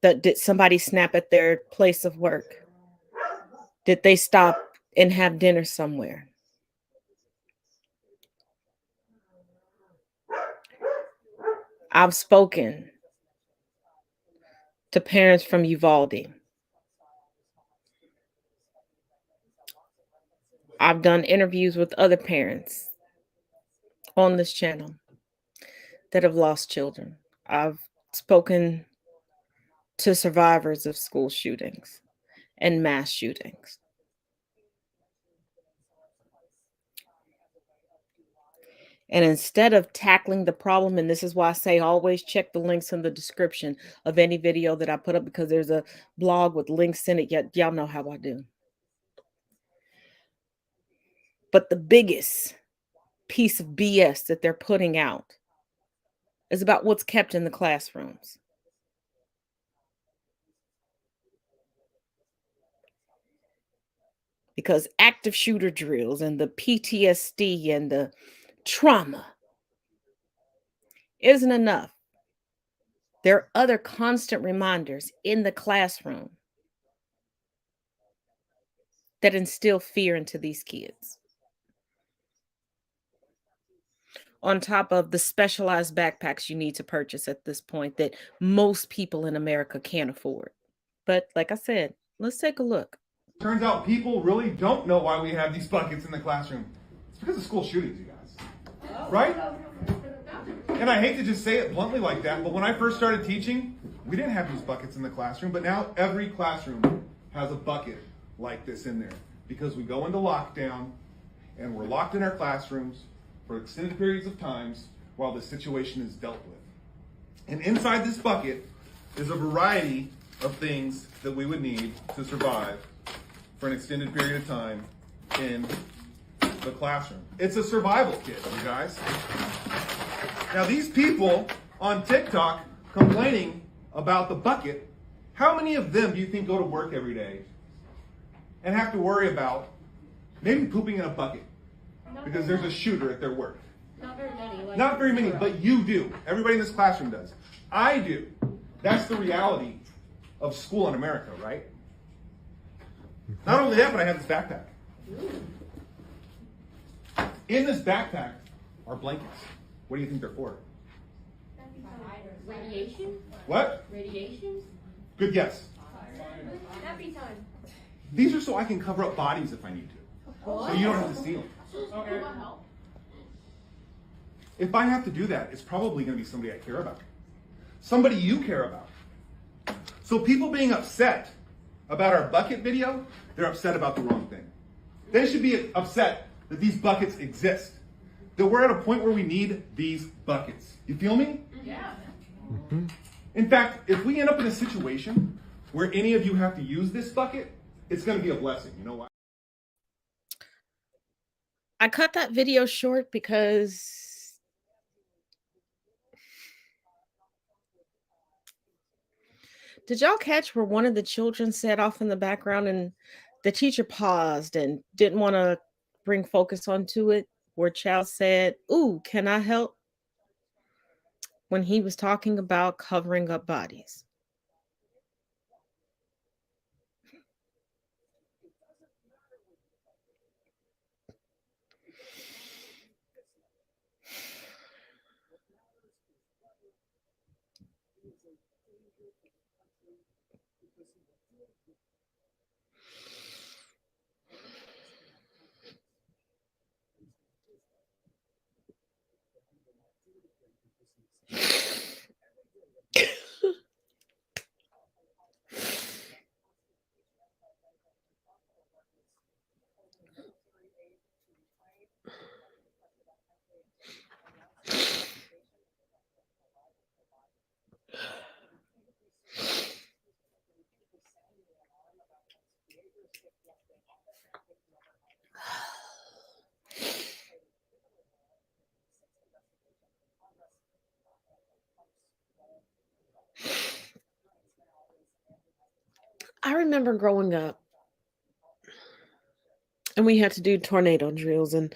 Did somebody snap at their place of work? Did they stop and have dinner somewhere? I've spoken to parents from Uvalde. I've done interviews with other parents on this channel that have lost children. I've spoken to survivors of school shootings and mass shootings. And instead of tackling the problem, and this is why I say always check the links in the description of any video that I put up, because there's a blog with links in it. Y'all know how I do. But the biggest piece of BS that they're putting out is about what's kept in the classrooms. Because active shooter drills and the PTSD and the trauma isn't enough. There are other constant reminders in the classroom that instill fear into these kids. On top of the specialized backpacks you need to purchase at this point that most people in America can't afford. But like I said, let's take a look. Turns out people really don't know why we have these buckets in the classroom. It's because of school shootings, you guys. Right? And I hate to just say it bluntly like that, but when I first started teaching, we didn't have these buckets in the classroom, but now every classroom has a bucket like this in there because we go into lockdown and we're locked in our classrooms for extended periods of times while the situation is dealt with. And inside this bucket is a variety of things that we would need to survive for an extended period of time in the classroom. It's a survival kit, you guys. Now these people on TikTok complaining about the bucket, how many of them do you think go to work every day and have to worry about maybe pooping in a bucket because there's a shooter at their work? Not very many. Not very many, but you do. Everybody in this classroom does. I do. That's the reality of school in America, right? Not only that, but I have this backpack. In this backpack are blankets. What do you think they're for? Radiation? What? Radiation? Good guess. Nappy time. These are so I can cover up bodies if I need to. So you don't have to see them. Okay. If I have to do that, it's probably going to be somebody I care about. Somebody you care about. So people being upset about our bucket video, they're upset about the wrong thing. They should be upset that these buckets exist. That we're at a point where we need these buckets. You feel me? Yeah. In fact, if we end up in a situation where any of you have to use this bucket, it's going to be a blessing. You know why? I cut that video short because did y'all catch where one of the children set off in the background and the teacher paused and didn't want to bring focus onto it? Where child said, "Ooh, can I help?" when he was talking about covering up bodies. I remember growing up and we had to do tornado drills, and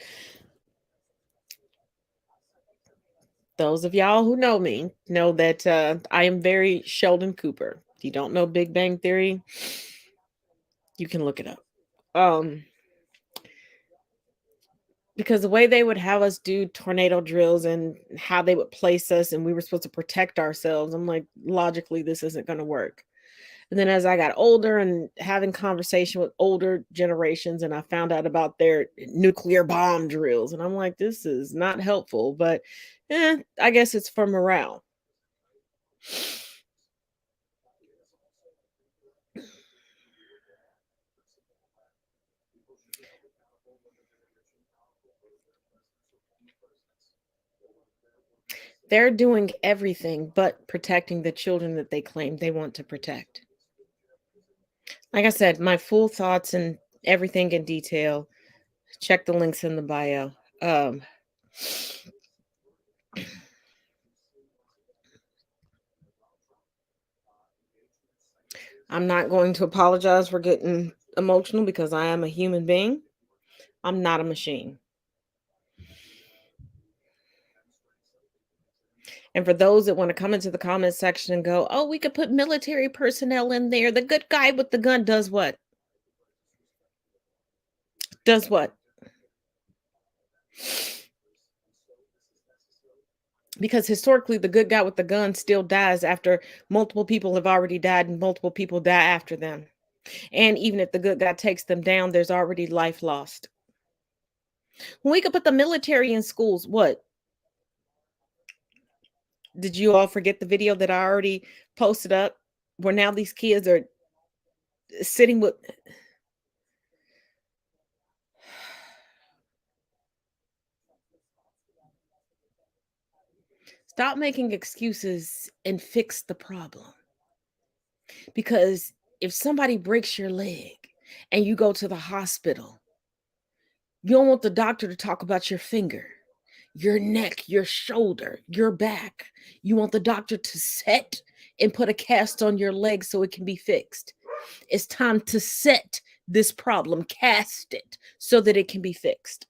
those of y'all who know me know that I am very Sheldon Cooper. If you don't know Big Bang Theory, you can look it up. Because the way they would have us do tornado drills and how they would place us and we were supposed to protect ourselves, I'm like, logically, this isn't going to work. And then as I got older and having conversation with older generations, and I found out about their nuclear bomb drills, and I'm like, this is not helpful, but I guess it's for morale. They're doing everything but protecting the children that they claim they want to protect. Like I said, my full thoughts and everything in detail, check the links in the bio. I'm not going to apologize for getting emotional because I am a human being. I'm not a machine. And for those that want to come into the comment section and go, oh, we could put military personnel in there. The good guy with the gun does what? Does what? Because historically, the good guy with the gun still dies after multiple people have already died and multiple people die after them. And even if the good guy takes them down, there's already life lost. When we could put the military in schools, what? Did you all forget the video that I already posted up where now these kids are sitting with stop making excuses and fix the problem. Because if somebody breaks your leg and you go to the hospital, you don't want the doctor to talk about your finger, your neck, your shoulder, your back. You want the doctor to set and put a cast on your leg so it can be fixed. It's time to set this problem, cast it so that it can be fixed.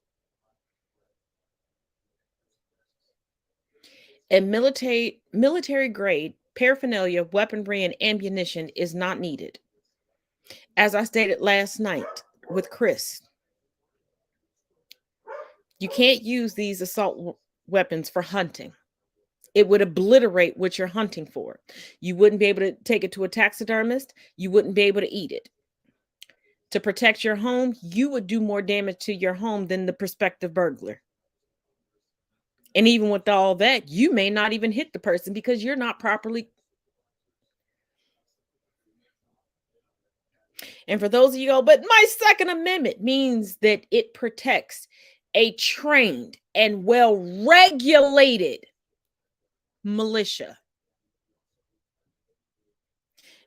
And military grade paraphernalia, weaponry, and ammunition is not needed. As I stated last night with Chris, you can't use these assault weapons for hunting. It would obliterate what you're hunting for. You wouldn't be able to take it to a taxidermist. You wouldn't be able to eat it. To protect your home, you would do more damage to your home than the prospective burglar. And even with all that, you may not even hit the person because you're not properly. And for those of you go, but my Second Amendment means that it protects a trained and well-regulated militia.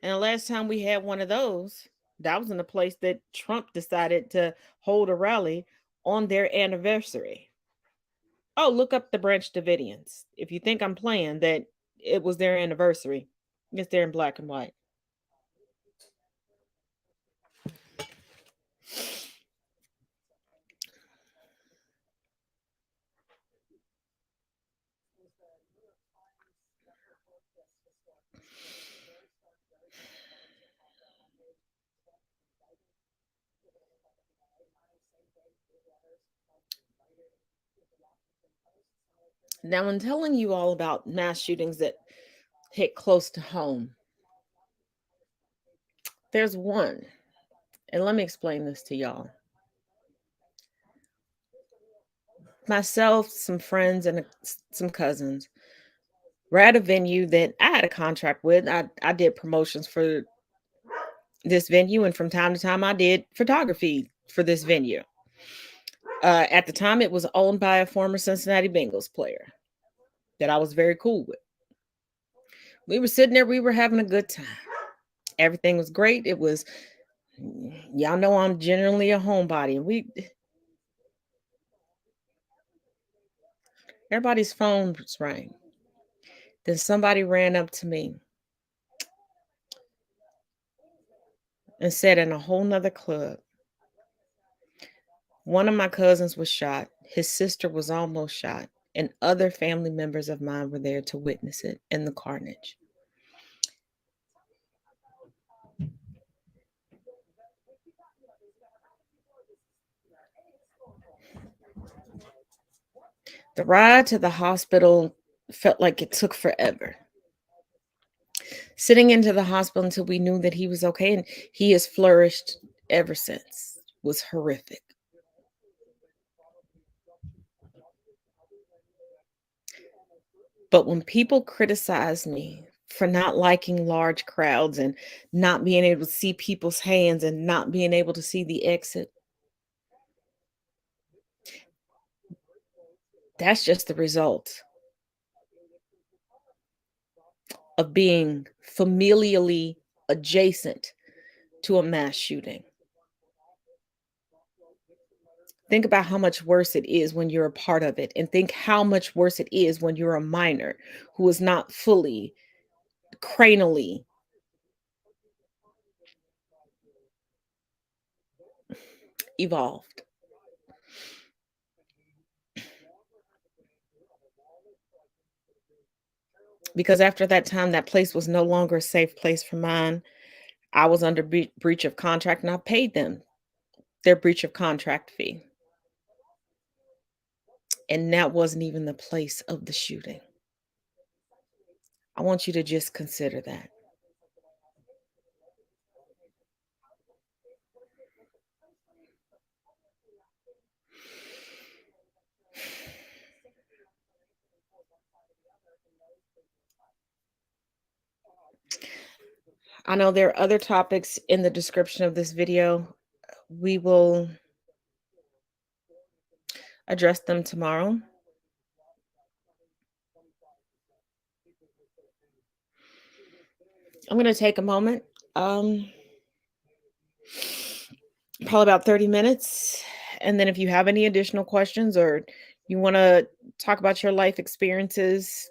And the last time we had one of those, that was in a place that Trump decided to hold a rally on their anniversary. Oh, look up the Branch Davidians. If you think I'm playing that it was their anniversary, it's there in black and white. Now, in telling you all about mass shootings that hit close to home, there's one, and let me explain this to y'all. Myself, some friends, and some cousins were at a venue that I had a contract with. I did promotions for this venue, and from time to time, I did photography for this venue. At the time, it was owned by a former Cincinnati Bengals player that I was very cool with. We were sitting there, we were having a good time. Everything was great. It was, y'all know I'm generally a homebody, and everybody's phones rang. Then somebody ran up to me and said in a whole nother club, one of my cousins was shot, his sister was almost shot, and other family members of mine were there to witness it and the carnage. The ride to the hospital felt like it took forever. Sitting into the hospital until we knew that he was okay, and he has flourished ever since, was horrific. But when people criticize me for not liking large crowds and not being able to see people's hands and not being able to see the exit, that's just the result of being familially adjacent to a mass shooting. Think about how much worse it is when you're a part of it, and think how much worse it is when you're a minor who is not fully cranially evolved. Because after that time, that place was no longer a safe place for mine. I was under breach of contract, and I paid them their breach of contract fee. And that wasn't even the place of the shooting. I want you to just consider that. I know there are other topics in the description of this video. We will address them tomorrow. I'm going to take a moment, probably about 30 minutes. And then if you have any additional questions or you want to talk about your life experiences,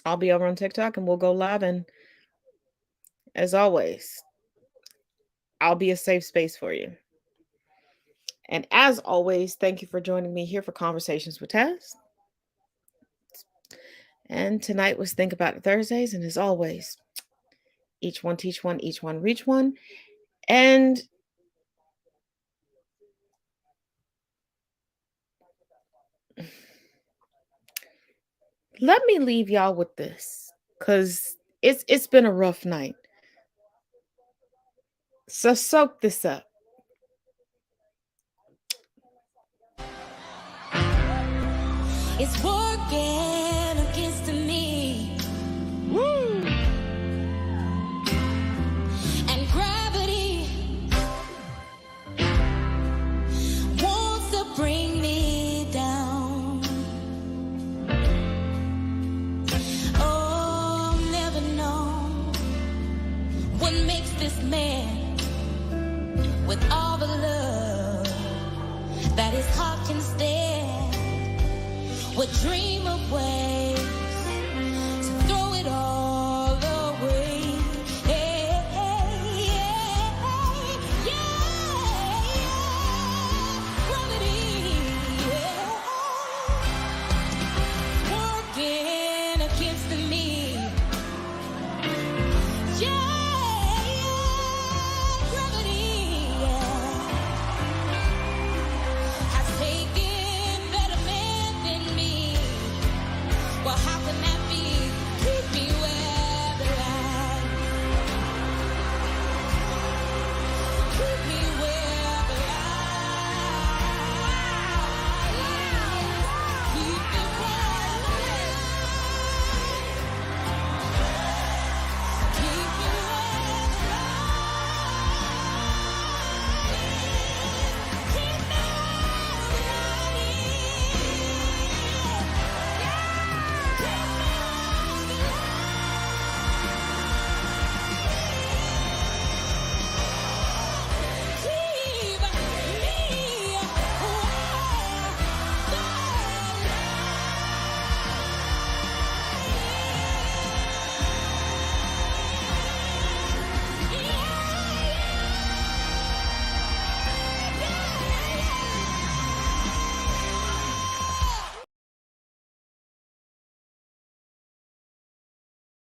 I'll be over on TikTok and we'll go live. And as always, I'll be a safe space for you. And as always, thank you for joining me here for Conversations with Taz. And tonight was Think About It Thursdays. And as always, each one teach one, each one reach one. And let me leave y'all with this, because it's been a rough night. So soak this up. It's working against me. Woo! And gravity wants to bring me down. Oh, I'll never know what makes this man with all the love that his heart can stand would dream away.